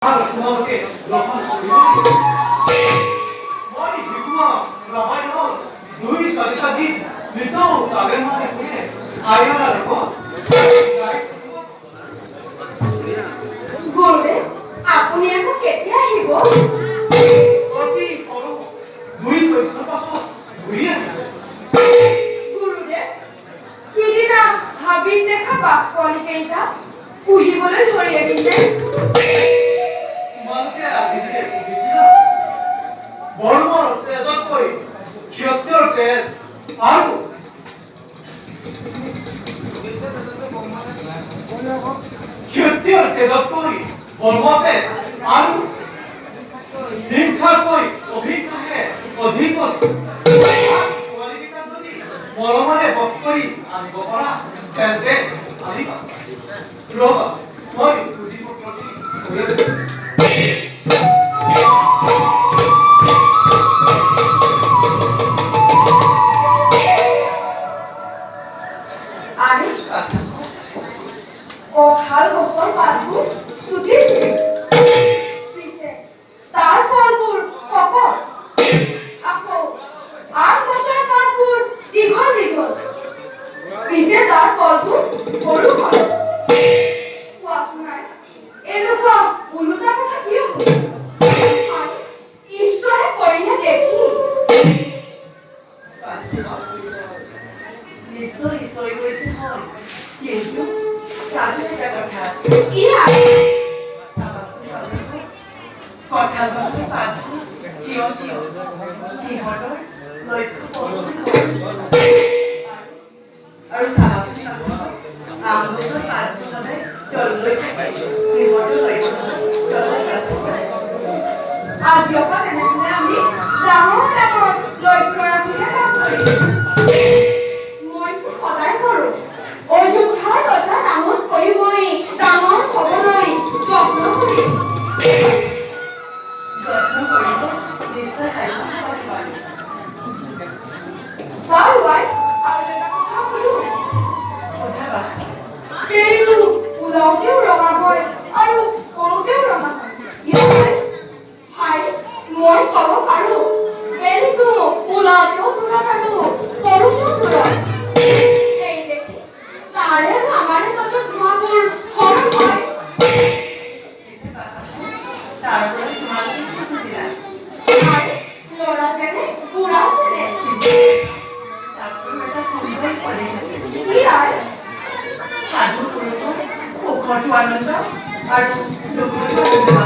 তোমালোকে গ্ৰহণ কৰিব মই শিকোৱা ৰামায়ণত দুই চাৰিটা গীত নিতৌ তালে মানে শুনে আইনা ৰব গুৰুদেৱ আপুনি আকৌ কেতিয়া আহিব? অতি কৰো দুই পক্ষৰ পাছত ঘূৰি আহিব। গুৰুদেৱ সিদিনা হাবিত দেখা বাঘ পোৱালীকেইটা পুহিবলৈ ধৰি আহিছে। তোমালোকে আজিলৈকে পুহিছিলা বৰ্মৰ তেজতকৈ ক্ষত্ৰিয়ৰ তেজ আৰু ক্ষত্ৰিয়ৰ তেজতকৈ বৰ্মতেজ আৰু হিংসাতকৈ অভিজ্ঞতাৰে অধিক পোৱালীকেইটাক যদি মৰমেৰে বধ কৰি আনিব পাৰা তেন্তে আনিবা। ৰবা মই বুজিব প্ৰতি কঁঠাল গছৰ পাতবোৰ চুটিছে, পিছে তাৰ ফলবোৰ শকত, আকৌ আম গছৰ পাতবোৰ দীঘল দীঘল, পিছে তাৰ ফলবোৰ সৰু হয়। কোৱাচোন নাই এনেকুৱা ওলোটা কথা কিয় হ'ল? ঈশ্বৰে কৰিহে দেখি নিশ্চয় ঈশ্বৰে কৰিছে হয়, কিন্তু তাতো এটা কথা আছে। কি আছে? চাবাচোন পাছতো কঁঠাল গছৰ পাতবোৰ থিয় থিয়, সিহঁতৰ লক্ষ্য আৰু চাবাচোন পাছতো আম গছৰ পাতবোৰ সদায় তললৈ থাকে, সিহঁতৰ লক্ষ্য তলত আছে। আজিৰ পৰা তেনেহ'লে আমি ডাঙৰ ডাঙৰ লক্ষ্য ৰাখিহে কাম কৰিম। মই যে সদায় কৰোঁ অযোধ্যাৰ ৰজা ডাঙৰ কৰিবই, ডাঙৰ হ'বলৈ যত্ন কৰিম। যত্ন কৰিব নিশ্চয় সাৰ্থক হ'ব পাৰিব। বাৰু আই, আৰু এটা কথা সুধো। সোধা বাচা। তেলটো ওলাওতেও ৰঙা হয় আৰু সৰুতেও ৰঙা হয়, কিয় হয়? হাই, মই ক'ব পাৰোঁ তেলটো ওলাওতেও তুলক আৰু সৰুতেও তুলক। এই দেখি তাৰে আৰু আমাৰে মাজত ধোঁৱাবোৰ সমান হয়। তাৰ পৰা তোমালোকে কি বুজিলা? হাই, ল'ৰা যেনে বুঢ়া যেনে। তাতো এটা সুন্দৰ উপদেশ আছে। কি আই? সাধু পুৰুষৰ সুখতো আনন্দ আৰু দুখতো আনন্দ